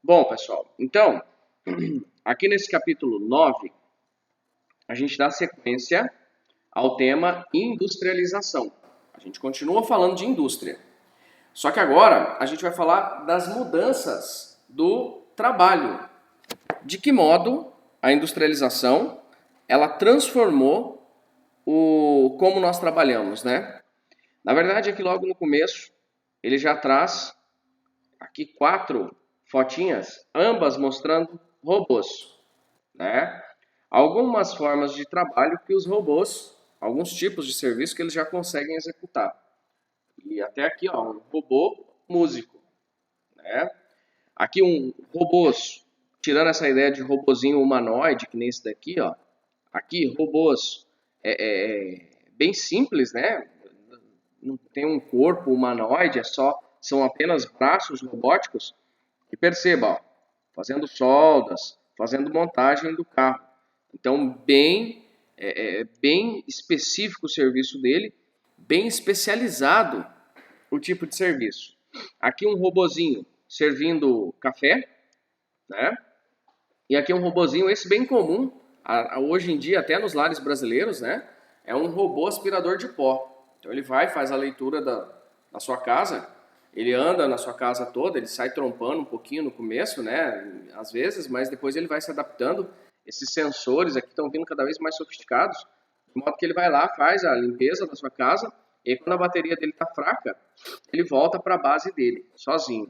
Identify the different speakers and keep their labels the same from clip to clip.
Speaker 1: Bom, pessoal, então, aqui nesse capítulo 9, a gente dá sequência ao tema industrialização. A gente continua falando de indústria. Só que agora a gente vai falar das mudanças do trabalho. De que modo a industrialização ela transformou o como nós trabalhamos, né? Na verdade, aqui logo no começo, ele já traz aqui 4 fotinhas, ambas mostrando robôs, né? Algumas formas de trabalho que os robôs, alguns tipos de serviço que eles já conseguem executar. E até aqui, ó, um robô músico, né? Aqui um robôs, tirando essa ideia de robozinho humanoide, que nem esse daqui, ó. Aqui, robôs bem simples, né? Não tem um corpo humanoide, são apenas braços robóticos. E perceba, ó, fazendo soldas, fazendo montagem do carro. Então, bem específico o serviço dele, bem especializado o tipo de serviço. Aqui um robozinho servindo café, né? E aqui um robozinho, esse bem comum, hoje em dia até nos lares brasileiros, né? É um robô aspirador de pó. Então ele vai, faz a leitura da sua casa, ele anda na sua casa toda, ele sai trompando um pouquinho no começo, né? Às vezes, mas depois ele vai se adaptando. Esses sensores aqui estão vindo cada vez mais sofisticados, de modo que ele vai lá, faz a limpeza da sua casa, e aí, quando a bateria dele está fraca, ele volta para a base dele, sozinho.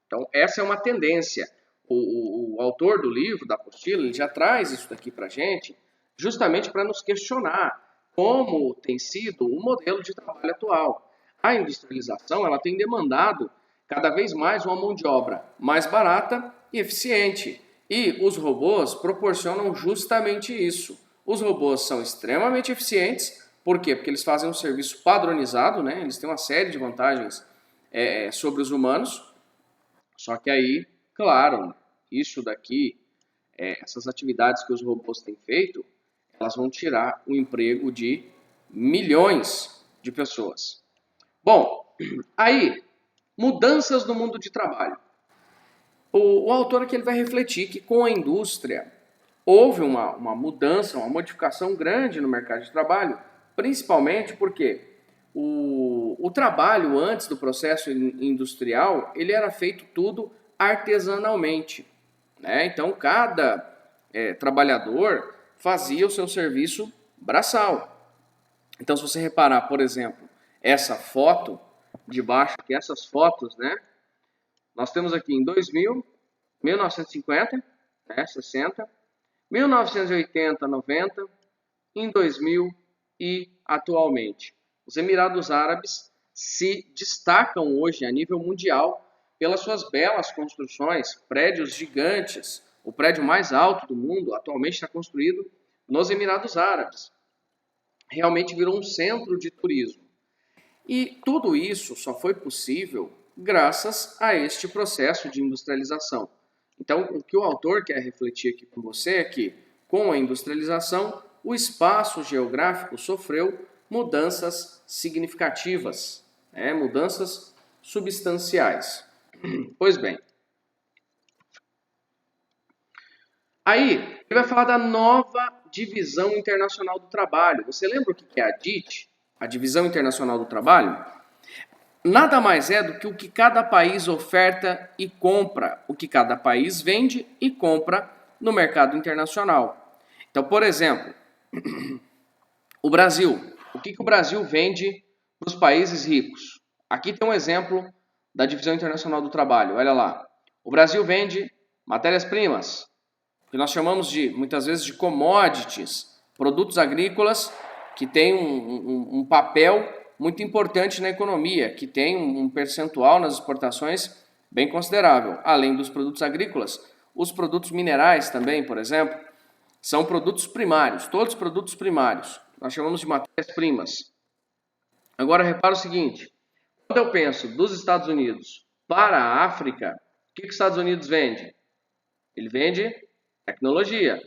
Speaker 1: Então, essa é uma tendência. O autor do livro, da apostila, ele já traz isso daqui para a gente, justamente para nos questionar como tem sido o modelo de trabalho atual. A industrialização ela tem demandado cada vez mais uma mão de obra mais barata e eficiente. E os robôs proporcionam justamente isso. Os robôs são extremamente eficientes. Por quê? Porque eles fazem um serviço padronizado, né? Eles têm uma série de vantagens sobre os humanos. Só que aí, claro, isso daqui, essas atividades que os robôs têm feito, elas vão tirar o emprego de milhões de pessoas. Bom, aí, mudanças no mundo de trabalho. O autor aqui ele vai refletir que com a indústria houve uma mudança, uma modificação grande no mercado de trabalho, principalmente porque o trabalho antes do processo industrial ele era feito tudo artesanalmente, né? Então cada trabalhador fazia o seu serviço braçal. Então se você reparar, por exemplo, essa foto de baixo, que essas fotos, né? Nós temos aqui em 2000, 1950, né, 60, 1980, 90, em 2000 e atualmente. Os Emirados Árabes se destacam hoje a nível mundial pelas suas belas construções, prédios gigantes. O prédio mais alto do mundo atualmente está construído nos Emirados Árabes. Realmente virou um centro de turismo. E tudo isso só foi possível graças a este processo de industrialização. Então, o que o autor quer refletir aqui com você é que, com a industrialização, o espaço geográfico sofreu mudanças significativas, mudanças substanciais. Pois bem, aí ele vai falar da nova divisão internacional do trabalho. Você lembra o que é a DIT, a Divisão Internacional do Trabalho? Nada mais é do que o que cada país oferta e compra, o que cada país vende e compra no mercado internacional. Então, por exemplo, o Brasil. O que o Brasil vende para os países ricos? Aqui tem um exemplo da Divisão Internacional do Trabalho. Olha lá. O Brasil vende matérias-primas, que nós chamamos de, muitas vezes, de commodities, produtos agrícolas que têm um papel muito importante na economia, que tem um percentual nas exportações bem considerável. Além dos produtos agrícolas, os produtos minerais também, por exemplo, são produtos primários, todos produtos primários. Nós chamamos de matérias-primas. Agora, repara o seguinte, quando eu penso dos Estados Unidos para a África, o que os Estados Unidos vende? Ele vende tecnologia,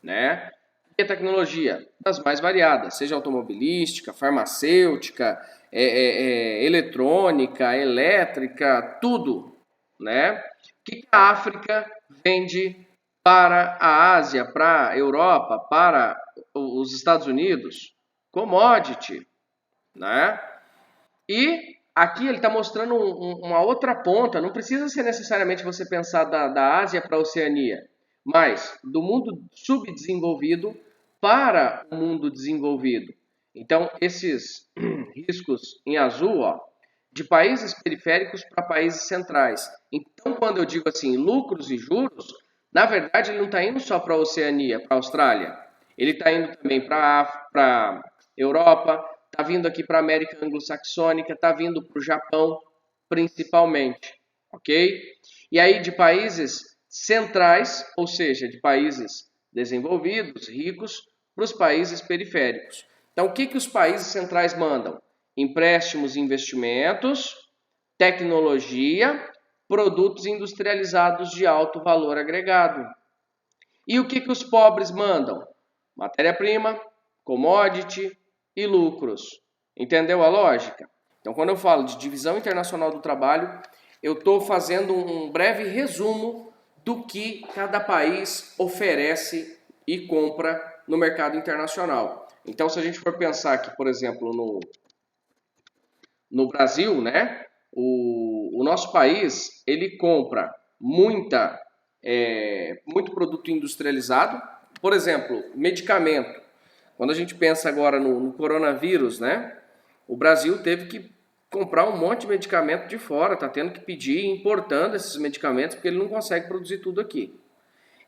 Speaker 1: né? E a tecnologia das mais variadas, seja automobilística, farmacêutica, eletrônica, elétrica, tudo. né? O que a África vende para a Ásia, para a Europa, para os Estados Unidos? Commodity, né? E aqui ele está mostrando uma outra ponta. Não precisa ser necessariamente você pensar da Ásia para a Oceania, mas do mundo subdesenvolvido para o mundo desenvolvido. Então, esses riscos em azul, ó, de países periféricos para países centrais. Então, quando eu digo assim, lucros e juros, na verdade ele não está indo só para a Oceania, para a Austrália. Ele está indo também para a Europa, está vindo aqui para a América Anglo-Saxônica, está vindo para o Japão, principalmente, ok? E aí de países centrais, ou seja, de países desenvolvidos, ricos, para os países periféricos. Então, o que os países centrais mandam? Empréstimos e investimentos, tecnologia, produtos industrializados de alto valor agregado. E o que os pobres mandam? Matéria-prima, commodity e lucros. Entendeu a lógica? Então, quando eu falo de divisão internacional do trabalho, eu estou fazendo um breve resumo do que cada país oferece e compra no mercado internacional. Então, se a gente for pensar aqui, por exemplo, no Brasil, né? O nosso país, ele compra muito produto industrializado. Por exemplo, medicamento. Quando a gente pensa agora no coronavírus, né? O Brasil teve que comprar um monte de medicamento de fora, está tendo que pedir, importando esses medicamentos, porque ele não consegue produzir tudo aqui.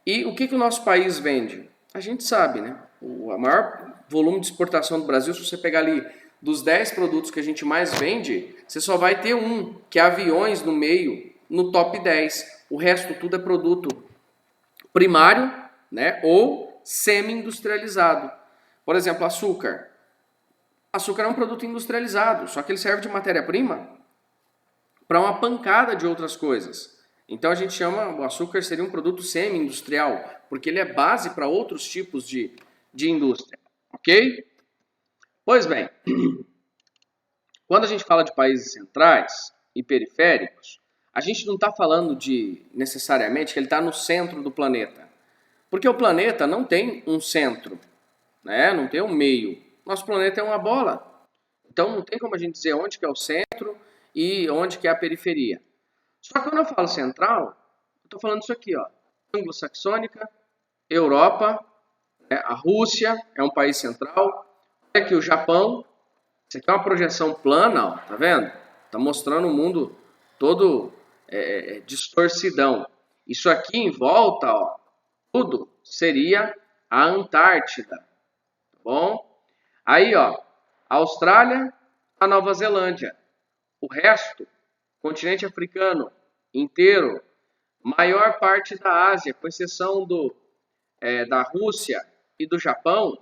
Speaker 1: E o que o nosso país vende? A gente sabe, né? O maior volume de exportação do Brasil, se você pegar ali dos 10 produtos que a gente mais vende, você só vai ter um, que é aviões no meio, no top 10. O resto tudo é produto primário, né? Ou semi-industrializado. Por exemplo, açúcar. Açúcar é um produto industrializado, só que ele serve de matéria-prima para uma pancada de outras coisas. Então a gente chama, o açúcar seria um produto semi-industrial, porque ele é base para outros tipos de indústria, ok? Pois bem, quando a gente fala de países centrais e periféricos, a gente não está falando de necessariamente que ele está no centro do planeta, porque o planeta não tem um centro, né? Não tem um meio. Nosso planeta é uma bola, então não tem como a gente dizer onde que é o centro e onde que é a periferia. Só que quando eu falo central, eu estou falando isso aqui, ó, anglo-saxônica, Europa, a Rússia é um país central, olha aqui o Japão, isso aqui é uma projeção plana, ó, tá vendo? Tá mostrando o mundo todo distorcidão. Isso aqui em volta, ó, tudo seria a Antártida, tá bom? Aí, ó, a Austrália, a Nova Zelândia, o resto, continente africano inteiro, maior parte da Ásia, com exceção da Rússia e do Japão,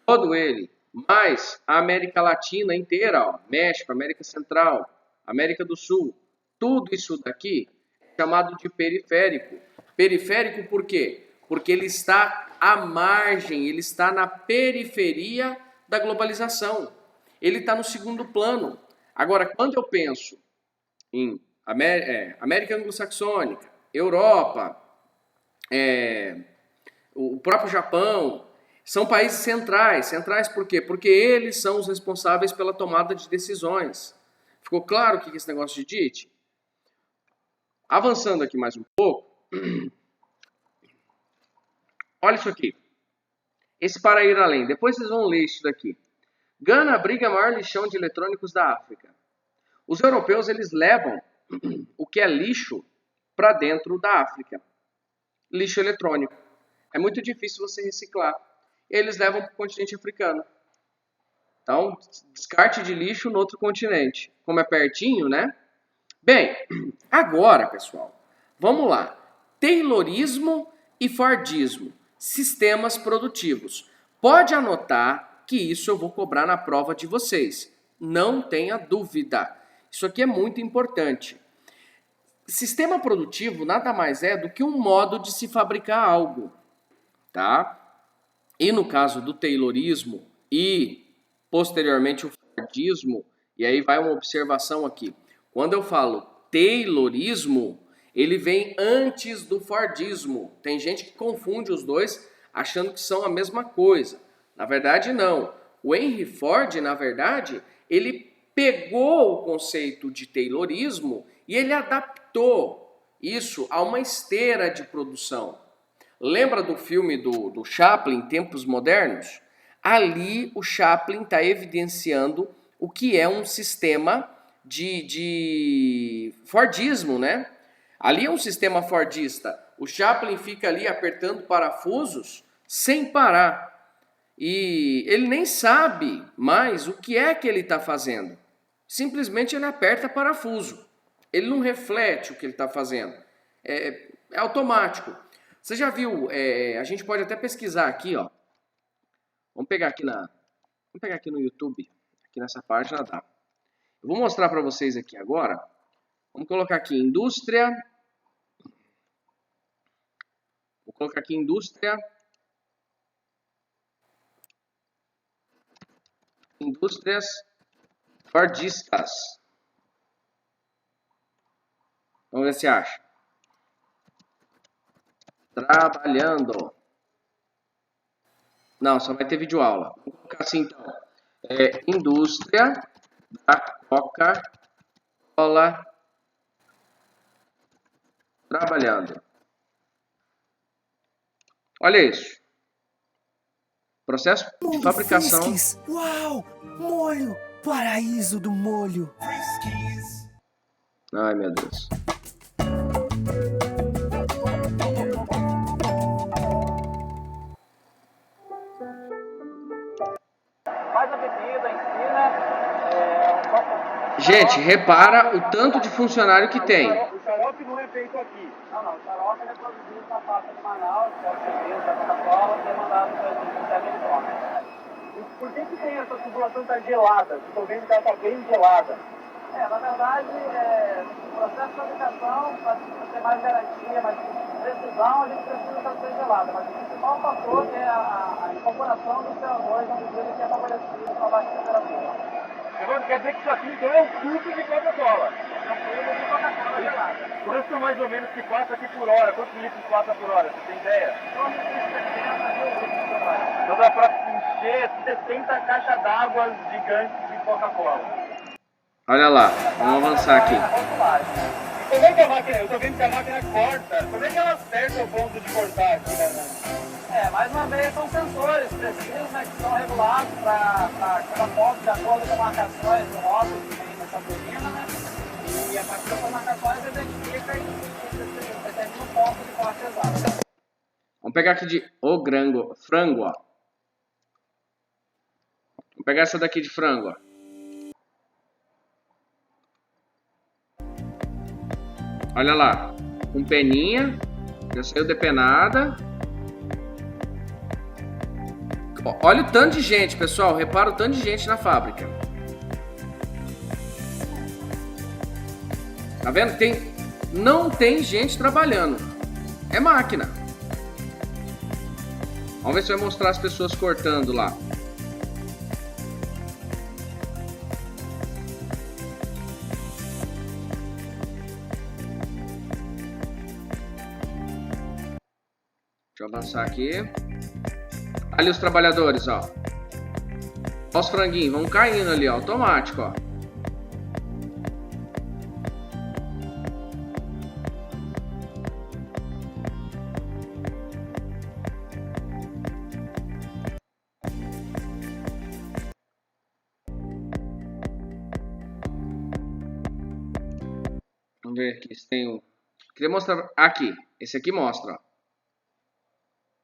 Speaker 1: todo ele, mais a América Latina inteira, ó, México, América Central, América do Sul, tudo isso daqui é chamado de periférico. Periférico por quê? Porque ele está à margem, ele está na periferia da globalização. Ele está no segundo plano. Agora, quando eu penso em América Anglo-Saxônica, Europa, o próprio Japão, são países centrais. Centrais por quê? Porque eles são os responsáveis pela tomada de decisões. Ficou claro o que é esse negócio de DIT? Avançando aqui mais um pouco, olha isso aqui. Esse para ir além. Depois vocês vão ler isso daqui. Gana abriga o maior lixão de eletrônicos da África. Os europeus, eles levam o que é lixo para dentro da África. Lixo eletrônico. É muito difícil você reciclar. Eles levam para o continente africano. Então, descarte de lixo no outro continente. Como é pertinho, né? Bem, agora, pessoal, vamos lá. Taylorismo e Fordismo. Sistemas produtivos. Pode anotar que isso eu vou cobrar na prova de vocês. Não tenha dúvida. Isso aqui é muito importante. Sistema produtivo nada mais é do que um modo de se fabricar algo, tá? E no caso do Taylorismo e posteriormente o Fordismo, e aí vai uma observação aqui. Quando eu falo Taylorismo, ele vem antes do Fordismo. Tem gente que confunde os dois achando que são a mesma coisa. Na verdade, não. O Henry Ford, na verdade, ele pegou o conceito de Taylorismo e ele adaptou isso a uma esteira de produção. Lembra do filme do Chaplin, Tempos Modernos? Ali o Chaplin está evidenciando o que é um sistema de Fordismo, né? Ali é um sistema Fordista. O Chaplin fica ali apertando parafusos sem parar. E ele nem sabe mais o que é que ele está fazendo. Simplesmente ele aperta parafuso. Ele não reflete o que ele está fazendo. É automático. Você já viu? A gente pode até pesquisar aqui, ó. Vamos pegar aqui no YouTube. Aqui nessa página dá. Eu vou mostrar para vocês aqui agora. Vamos colocar aqui indústria. Vou colocar aqui indústrias fordistas. Vamos ver se acha. Trabalhando. Não, só vai ter vídeo aula. Vou colocar assim então. Indústria da Coca-Cola trabalhando. Olha isso. Processo de fabricação.
Speaker 2: Friskies. Uau! Molho! Paraíso do molho!
Speaker 1: Ai, meu Deus.
Speaker 3: Faz a bebida, ensina.
Speaker 1: Gente, repara o tanto de funcionário que tem.
Speaker 3: O xarope não é feito aqui. Não, o xarope é produzido na fábrica de Manaus, que é o serviço da Coca-Cola, que é mandado para a indústria americana. Por que tem essa tubulação tão gelada? Estou vendo que ela está bem gelada. Na verdade, o processo de fabricação, para ter mais garantia, mais precisão, a gente precisa estar bem gelada. Mas o principal fator é a incorporação do CO2 na medida que é favorecido com a baixa temperatura. Quer dizer que isso aqui então é um suco de Coca-Cola. É um suco de Coca-Cola gelada. Quanto mais ou menos que passa aqui por hora? Quantos litros passa por hora? Você tem ideia? Então dá para encher 60 caixas d'água gigantes de Coca-Cola.
Speaker 1: Olha lá, vamos avançar aqui.
Speaker 3: Como é que a máquina, eu tô vendo que a máquina corta, como é que ela acerta o ponto de cortar aqui, né? Mais uma vez são sensores precisos, né, que são regulados para cada ponto de acordo com marcações do rótulo que tem nessa turbina, né? E a partir dessas marcações identifica e determina o ponto de corte exato.
Speaker 1: Vamos pegar aqui de frango, ó. Vamos pegar essa daqui de frango, ó. Olha lá, com peninha, já saiu depenada. Olha o tanto de gente, pessoal. Repara o tanto de gente na fábrica. Tá vendo? Não tem gente trabalhando. É máquina. Vamos ver se vai mostrar as pessoas cortando lá. Deixa eu avançar aqui. Ali os trabalhadores, ó. Ó os franguinhos, vão caindo ali, ó. Automático, ó. Vamos ver aqui se tem um. Queria mostrar aqui. Esse aqui mostra, ó.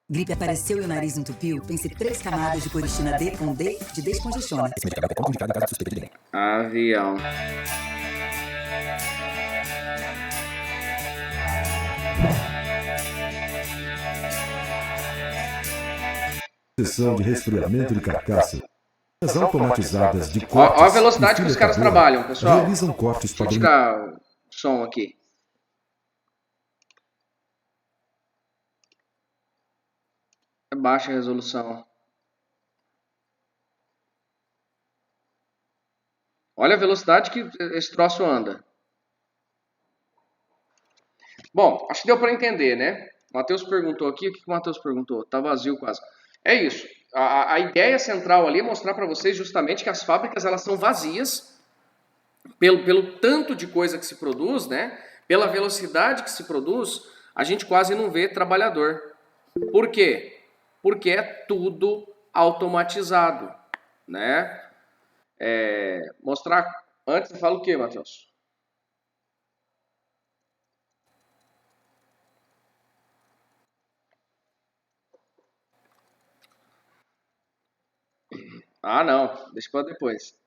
Speaker 2: Gripe apareceu e o nariz entupiu? Pense 3 camadas de coristina D com D de descongestiona.
Speaker 4: Esse medicamento é contraindicado em caso de suspeita de dengue.
Speaker 1: Avião.
Speaker 4: Seção de resfriamento de carcaça. As automatizadas de cortes.
Speaker 1: Ó a velocidade que os caras trabalham, pessoal.
Speaker 4: Realizam cortes
Speaker 1: Deixa eu tirar o som aqui. É baixa a resolução. Olha a velocidade que esse troço anda. Bom, acho que deu para entender, né? O Matheus perguntou aqui, o que o Matheus perguntou? Tá vazio quase. É isso. A ideia central ali é mostrar para vocês justamente que as fábricas elas são vazias pelo tanto de coisa que se produz, né? Pela velocidade que se produz, a gente quase não vê trabalhador. Por quê? Porque é tudo automatizado, né? Mostrar... Antes você fala o quê, Matheus? Ah, não. Deixa para depois.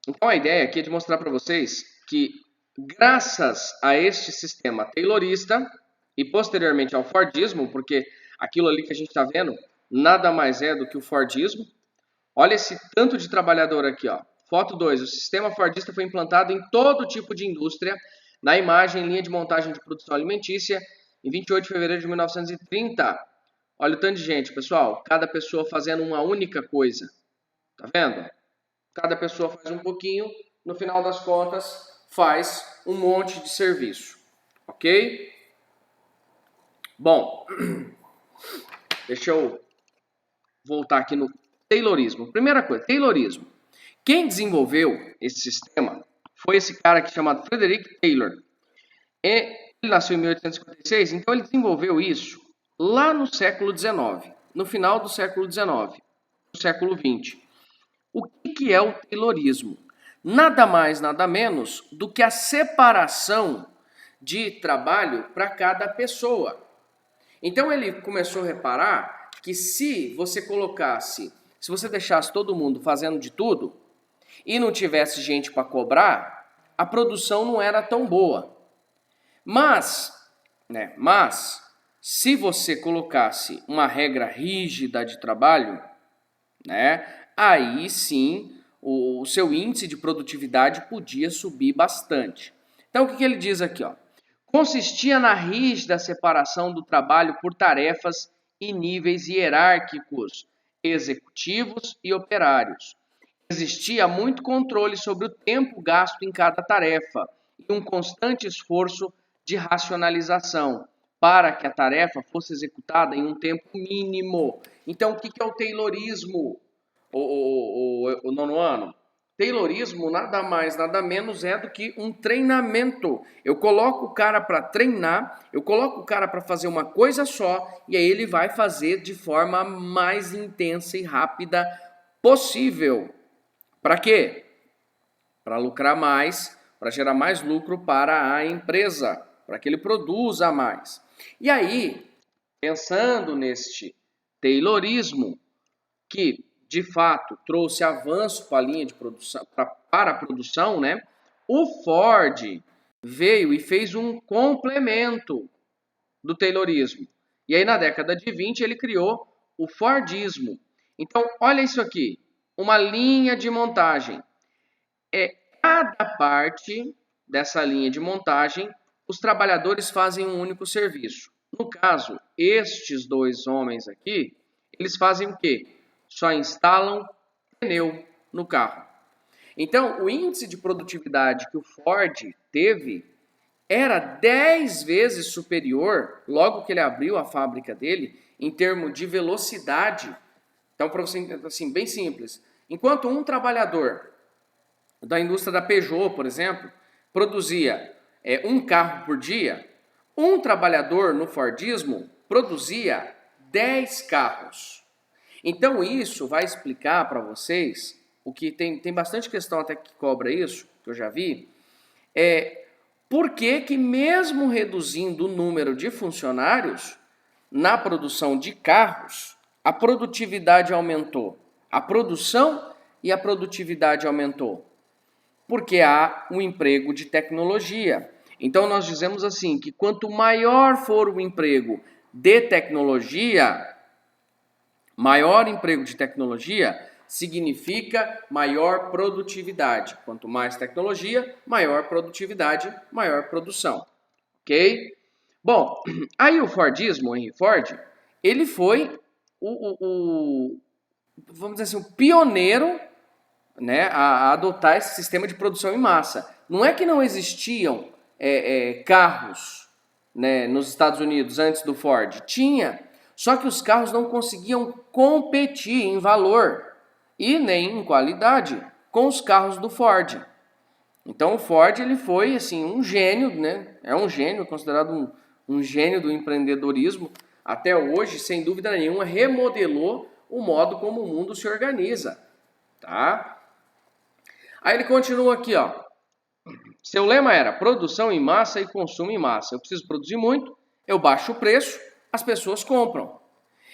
Speaker 1: Então a ideia aqui é de mostrar para vocês que graças a este sistema taylorista e posteriormente ao Fordismo, porque aquilo ali que a gente está vendo nada mais é do que o Fordismo. Olha esse tanto de trabalhador aqui, ó. Foto 2. O sistema Fordista foi implantado em todo tipo de indústria. Na imagem, linha de montagem de produção alimentícia, em 28 de fevereiro de 1930. Olha o tanto de gente, pessoal. Cada pessoa fazendo uma única coisa. Tá vendo? Cada pessoa faz um pouquinho. No final das contas, faz um monte de serviço. Ok? Bom, deixa eu voltar aqui no Taylorismo. Primeira coisa, Taylorismo. Quem desenvolveu esse sistema foi esse cara aqui chamado Frederick Taylor. Ele nasceu em 1856, então ele desenvolveu isso lá no século XIX, no final do século XIX, no século XX. O que é o Taylorismo? Nada mais, nada menos do que a separação de trabalho para cada pessoa. Então ele começou a reparar que se você deixasse todo mundo fazendo de tudo e não tivesse gente para cobrar, a produção não era tão boa. Mas se você colocasse uma regra rígida de trabalho, né, aí sim o seu índice de produtividade podia subir bastante. Então o que ele diz aqui? Ó? Consistia na rígida separação do trabalho por tarefas e níveis hierárquicos, executivos e operários. Existia muito controle sobre o tempo gasto em cada tarefa e um constante esforço de racionalização para que a tarefa fosse executada em um tempo mínimo. Então, o que é o Taylorismo, o nono ano? Taylorismo nada mais, nada menos é do que um treinamento. Eu coloco o cara para treinar, eu coloco o cara para fazer uma coisa só, e aí ele vai fazer de forma mais intensa e rápida possível. Para quê? Para lucrar mais, para gerar mais lucro para a empresa, para que ele produza mais. E aí, pensando neste Taylorismo, que de fato trouxe avanço para a linha de produção, para a produção, né? O Ford veio e fez um complemento do Taylorismo. E aí na década de 20 ele criou o Fordismo. Então, olha isso aqui, uma linha de montagem. Cada parte dessa linha de montagem, os trabalhadores fazem um único serviço. No caso, estes dois homens aqui, eles fazem o quê? Só instalam pneu no carro. Então, o índice de produtividade que o Ford teve era 10 vezes superior, logo que ele abriu a fábrica dele, em termos de velocidade. Então, para você entender assim, bem simples. Enquanto um trabalhador da indústria da Peugeot, por exemplo, produzia um carro por dia, um trabalhador no Fordismo produzia 10 carros. Então isso vai explicar para vocês, o que tem bastante questão até que cobra isso, que eu já vi, por que mesmo reduzindo o número de funcionários na produção de carros, a produtividade aumentou. A produção e a produtividade aumentou. Porque há um emprego de tecnologia. Então nós dizemos assim, que quanto maior for o emprego de tecnologia, maior emprego de tecnologia significa maior produtividade. Quanto mais tecnologia, maior produtividade, maior produção. Ok? Bom, aí o Fordismo, o Henry Ford, ele foi vamos dizer assim, o pioneiro, né, a adotar esse sistema de produção em massa. Não é que não existiam carros, né, nos Estados Unidos antes do Ford? Tinha. Só que os carros não conseguiam competir em valor e nem em qualidade com os carros do Ford. Então o Ford ele foi assim, um gênio, né? É um gênio, considerado um gênio do empreendedorismo. Até hoje, sem dúvida nenhuma, remodelou o modo como o mundo se organiza. Tá? Aí ele continua aqui, ó. Seu lema era produção em massa e consumo em massa. Eu preciso produzir muito, eu baixo o preço, as pessoas compram.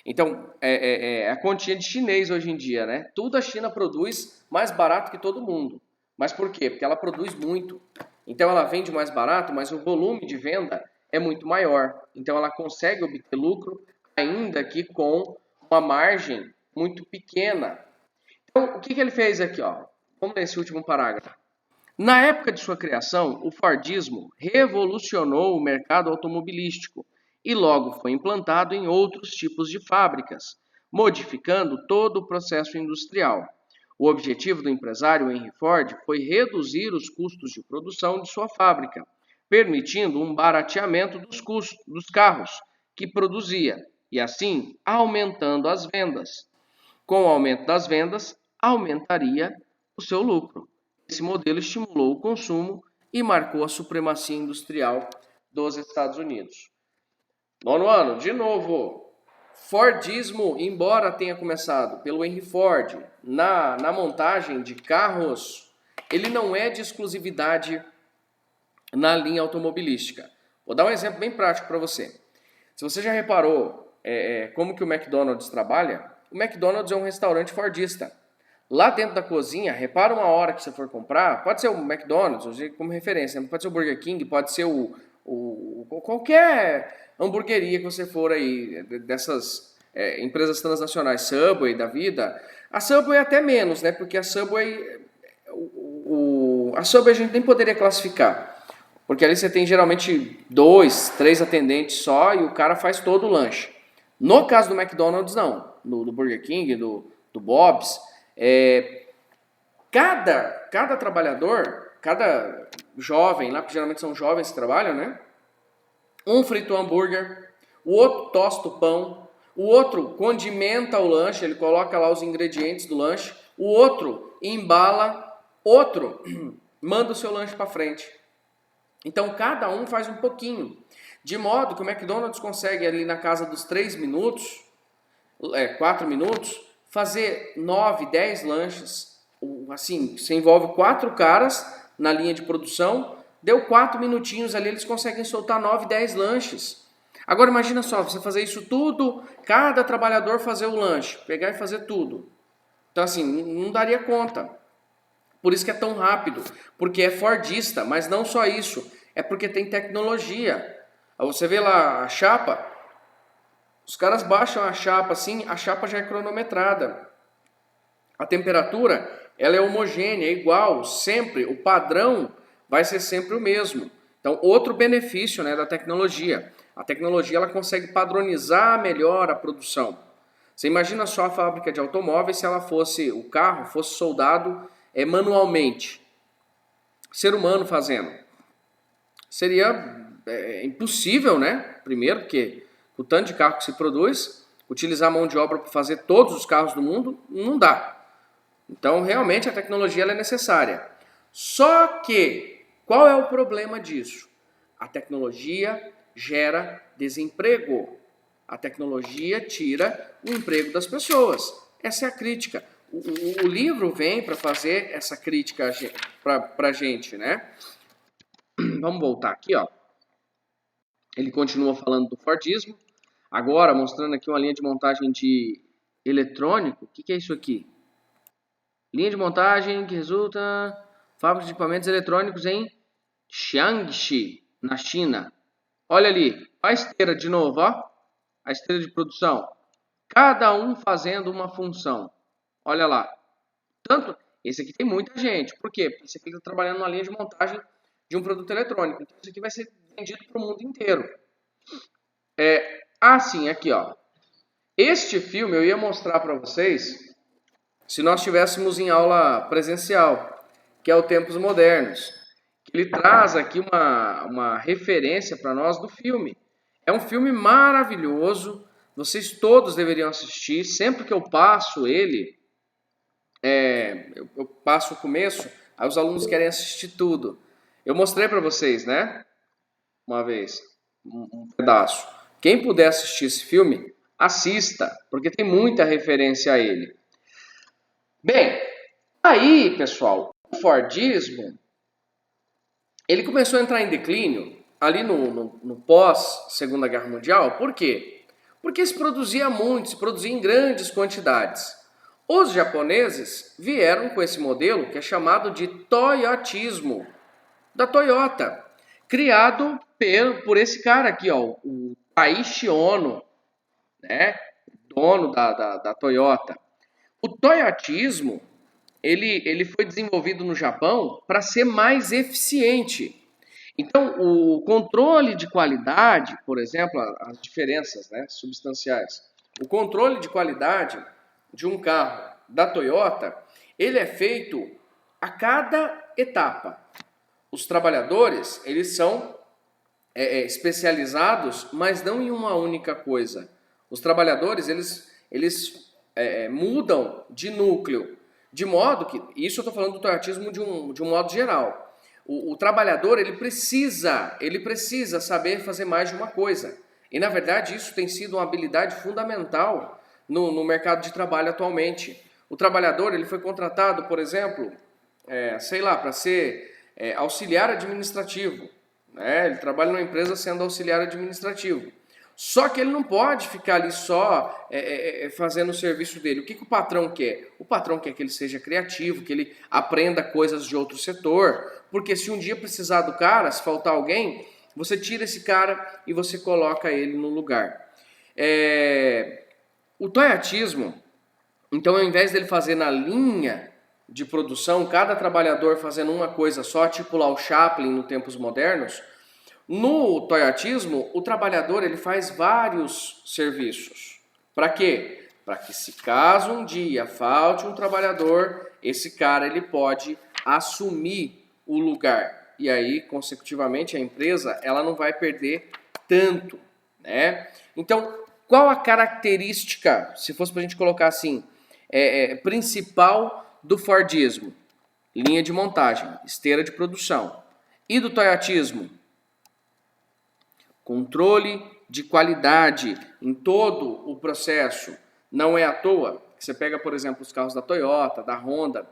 Speaker 1: Então, é a continha de chinês hoje em dia, né? Tudo a China produz mais barato que todo mundo. Mas por quê? Porque ela produz muito. Então, ela vende mais barato, mas o volume de venda é muito maior. Então, ela consegue obter lucro, ainda que com uma margem muito pequena. Então, o que ele fez aqui, ó? Vamos ler esse último parágrafo. Na época de sua criação, o Fordismo revolucionou o mercado automobilístico e logo foi implantado em outros tipos de fábricas, modificando todo o processo industrial. O objetivo do empresário Henry Ford foi reduzir os custos de produção de sua fábrica, permitindo um barateamento dos custos dos carros que produzia e, assim, aumentando as vendas. Com o aumento das vendas, aumentaria o seu lucro. Esse modelo estimulou o consumo e marcou a supremacia industrial dos Estados Unidos. Nono ano, de novo, Fordismo, embora tenha começado pelo Henry Ford na montagem de carros, ele não é de exclusividade na linha automobilística. Vou dar um exemplo bem prático para você. Se você já reparou como que o McDonald's trabalha, o McDonald's é um restaurante fordista. Lá dentro da cozinha, repara uma hora que você for comprar, pode ser o McDonald's, como referência, pode ser o Burger King, pode ser qualquer hamburgueria que você for aí, dessas empresas transnacionais, Subway da vida. A Subway até menos, né? Porque a Subway, a Subway a gente nem poderia classificar, porque ali você tem geralmente 2, 3 atendentes só e o cara faz todo o lanche. No caso do McDonald's, não. Do Burger King, do Bob's, cada trabalhador, cada jovem, lá, porque geralmente são jovens que trabalham, né? Um frita o hambúrguer, o outro tosta o pão, o outro condimenta o lanche, ele coloca lá os ingredientes do lanche, o outro embala, outro manda o seu lanche para frente. Então cada um faz um pouquinho, de modo que o McDonald's consegue ali na casa dos 3 minutos, 4 minutos, fazer 9, 10 lanches. Assim, você envolve 4 caras na linha de produção, deu 4 minutinhos ali, eles conseguem soltar 9, 10 lanches. Agora imagina só, você fazer isso tudo, cada trabalhador fazer o lanche, pegar e fazer tudo. Então assim, não daria conta. Por isso que é tão rápido, porque é fordista, mas não só isso, é porque tem tecnologia. Você vê lá a chapa, os caras baixam a chapa assim, a chapa já é cronometrada. A temperatura, ela é homogênea, é igual, sempre, o padrão vai ser sempre o mesmo. Então, outro benefício, né, da tecnologia. A tecnologia ela consegue padronizar melhor a produção. Você imagina só a fábrica de automóveis se ela fosse, o carro fosse soldado manualmente. Ser humano fazendo. Seria impossível, né? Primeiro, porque o tanto de carro que se produz, utilizar mão de obra para fazer todos os carros do mundo, não dá. Então, realmente, a tecnologia ela é necessária. Só que, qual é o problema disso? A tecnologia gera desemprego. A tecnologia tira o emprego das pessoas. Essa é a crítica. O livro vem para fazer essa crítica para a gente, né? Vamos voltar aqui, ó. Ele continua falando do Fordismo. Agora, mostrando aqui uma linha de montagem de eletrônico. O que é isso aqui? Linha de montagem que resulta fábrica de equipamentos eletrônicos em Jiangxi, na China. Olha ali, a esteira de novo, ó. A esteira de produção. Cada um fazendo uma função. Olha lá. Tanto, esse aqui tem muita gente. Por quê? Porque esse aqui está trabalhando na linha de montagem de um produto eletrônico. Então, isso aqui vai ser vendido para o mundo inteiro. Sim, aqui, ó. Este filme eu ia mostrar para vocês se nós estivéssemos em aula presencial, que é o Tempos Modernos. Ele traz aqui uma referência para nós do filme. É um filme maravilhoso, vocês todos deveriam assistir. Sempre que eu passo ele, eu passo o começo, aí os alunos querem assistir tudo. Eu mostrei para vocês, né? Uma vez, um pedaço. Quem puder assistir esse filme, assista, porque tem muita referência a ele. Bem, aí, pessoal, o Fordismo, ele começou a entrar em declínio ali no pós-Segunda Guerra Mundial. Por quê? Porque se produzia muito, se produzia em grandes quantidades. Os japoneses vieram com esse modelo que é chamado de toyotismo, da Toyota, criado por esse cara aqui, ó, o Taiichi Ohno, né, dono da Toyota. O toyotismo, ele foi desenvolvido no Japão para ser mais eficiente. Então, o controle de qualidade, por exemplo, as diferenças, né, substanciais. O controle de qualidade de um carro da Toyota, ele é feito a cada etapa. Os trabalhadores, eles são especializados, mas não em uma única coisa. Os trabalhadores, eles mudam de núcleo, de modo que, isso eu estou falando do toyotismo de um modo geral. O trabalhador, ele precisa saber fazer mais de uma coisa. E, na verdade, isso tem sido uma habilidade fundamental no mercado de trabalho atualmente. O trabalhador, ele foi contratado, por exemplo, para ser auxiliar administrativo. Né? Ele trabalha numa empresa sendo auxiliar administrativo. Só que ele não pode ficar ali só fazendo o serviço dele. O que o patrão quer? O patrão quer que ele seja criativo, que ele aprenda coisas de outro setor. Porque se um dia precisar do cara, se faltar alguém, você tira esse cara e você coloca ele no lugar. O toyotismo, então, ao invés dele fazer na linha de produção, cada trabalhador fazendo uma coisa só, tipo lá o Chaplin nos tempos modernos, no toyotismo, o trabalhador ele faz vários serviços. Para quê? Para que se caso um dia falte um trabalhador, esse cara ele pode assumir o lugar. E aí, consecutivamente, a empresa ela não vai perder tanto. Né? Então, qual a característica, se fosse para a gente colocar assim, principal do Fordismo? Linha de montagem, esteira de produção. E do toyotismo? Controle de qualidade em todo o processo. Não é à toa que você pega, por exemplo, os carros da Toyota, da Honda,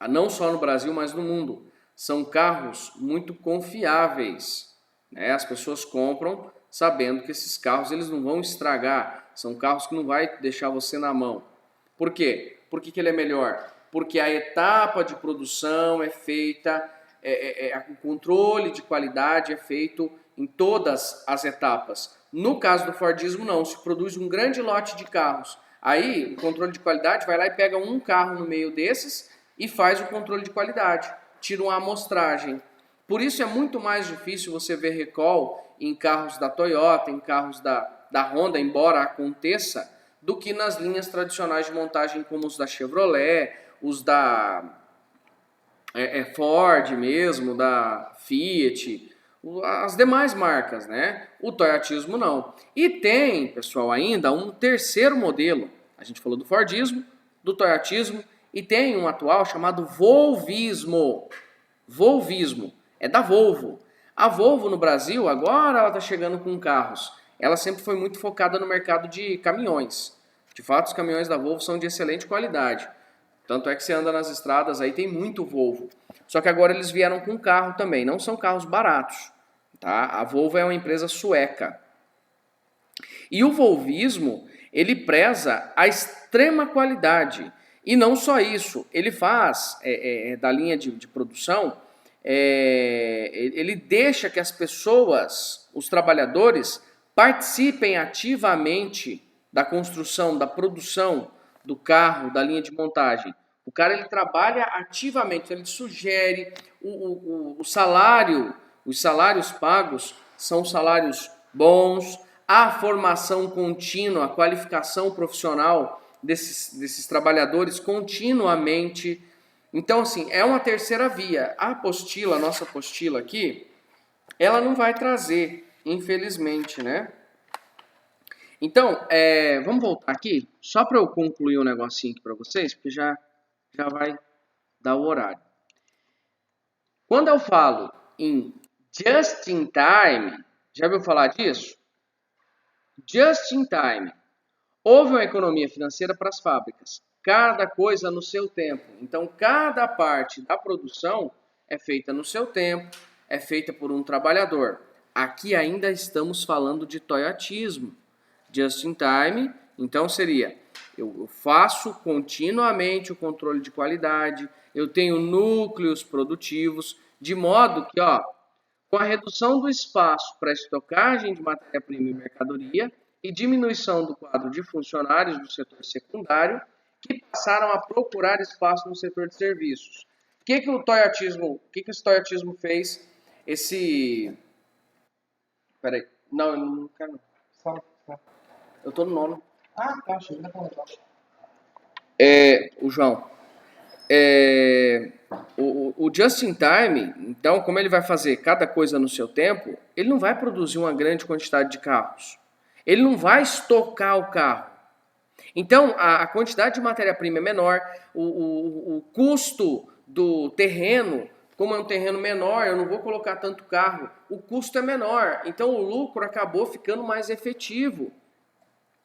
Speaker 1: não só no Brasil, mas no mundo. São carros muito confiáveis. Né? As pessoas compram sabendo que esses carros eles não vão estragar. São carros que não vai deixar você na mão. Por quê? Por que ele é melhor? Porque a etapa de produção é feita, o controle de qualidade é feito em todas as etapas. No caso do Fordismo, não. Se produz um grande lote de carros. Aí, o controle de qualidade vai lá e pega um carro no meio desses e faz o controle de qualidade. Tira uma amostragem. Por isso é muito mais difícil você ver recall em carros da Toyota, em carros da Honda, embora aconteça, do que nas linhas tradicionais de montagem como os da Chevrolet, os da Ford mesmo, da Fiat, as demais marcas, né? O toyotismo não. E tem, pessoal, ainda um terceiro modelo. A gente falou do Fordismo, do toyotismo, e tem um atual chamado Volvismo. Volvismo. É da Volvo. A Volvo no Brasil, agora ela está chegando com carros. Ela sempre foi muito focada no mercado de caminhões. De fato, os caminhões da Volvo são de excelente qualidade. Tanto é que você anda nas estradas, aí tem muito Volvo. Só que agora eles vieram com carro também. Não são carros baratos. Tá? A Volvo é uma empresa sueca. E o Volvismo, ele preza a extrema qualidade. E não só isso, ele faz, da linha de produção, ele deixa que as pessoas, os trabalhadores, participem ativamente da construção, da produção do carro, da linha de montagem. O cara ele trabalha ativamente, ele sugere o salário, os salários pagos são salários bons, a formação contínua, a qualificação profissional desses trabalhadores continuamente. Então, assim, é uma terceira via. A apostila, a nossa apostila aqui, ela não vai trazer, infelizmente, né? Então, vamos voltar aqui, só para eu concluir um negocinho aqui para vocês, porque já vai dar o horário. Quando eu falo em just in time, já ouviu falar disso? Just in time. Houve uma economia financeira para as fábricas. Cada coisa no seu tempo. Então, cada parte da produção é feita no seu tempo, é feita por um trabalhador. Aqui ainda estamos falando de toyotismo. Just in time, então seria, eu faço continuamente o controle de qualidade, eu tenho núcleos produtivos, de modo que, com a redução do espaço para estocagem de matéria-prima e mercadoria e diminuição do quadro de funcionários do setor secundário, que passaram a procurar espaço no setor de serviços. O que esse toyotismo fez? Peraí, não, eu não quero não. Eu tô no nono.
Speaker 3: Ah, tá, chega na conta.
Speaker 1: O João. O just in time, então, como ele vai fazer cada coisa no seu tempo, ele não vai produzir uma grande quantidade de carros. Ele não vai estocar o carro. Então, a quantidade de matéria-prima é menor, o custo do terreno, como é um terreno menor, eu não vou colocar tanto carro, o custo é menor. Então, o lucro acabou ficando mais efetivo.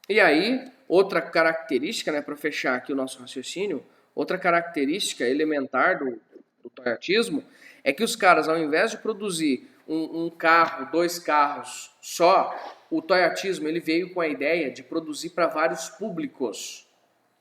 Speaker 1: E aí, outra característica, né, para fechar aqui o nosso raciocínio, outra característica elementar do toyotismo é que os caras, ao invés de produzir um carro, 2 carros só, o toyotismo ele veio com a ideia de produzir para vários públicos,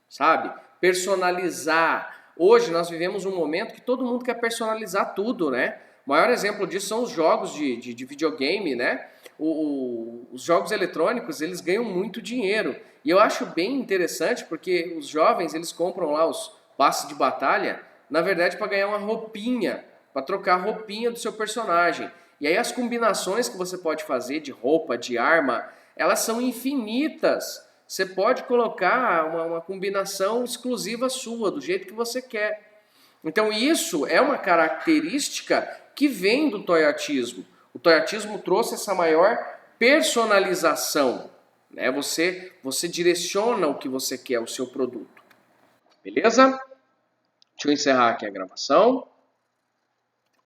Speaker 1: sabe? Personalizar. Hoje nós vivemos um momento que todo mundo quer personalizar tudo, né? O maior exemplo disso são os jogos de videogame, né? Os jogos eletrônicos, eles ganham muito dinheiro. E eu acho bem interessante porque os jovens, eles compram lá os passes de batalha, na verdade, para ganhar uma roupinha, para trocar a roupinha do seu personagem. E aí as combinações que você pode fazer de roupa, de arma, elas são infinitas. Você pode colocar uma combinação exclusiva sua, do jeito que você quer. Então isso é uma característica que vem do toyotismo. O toyotismo trouxe essa maior personalização, né? Você direciona o que você quer, o seu produto. Beleza? Deixa eu encerrar aqui a gravação.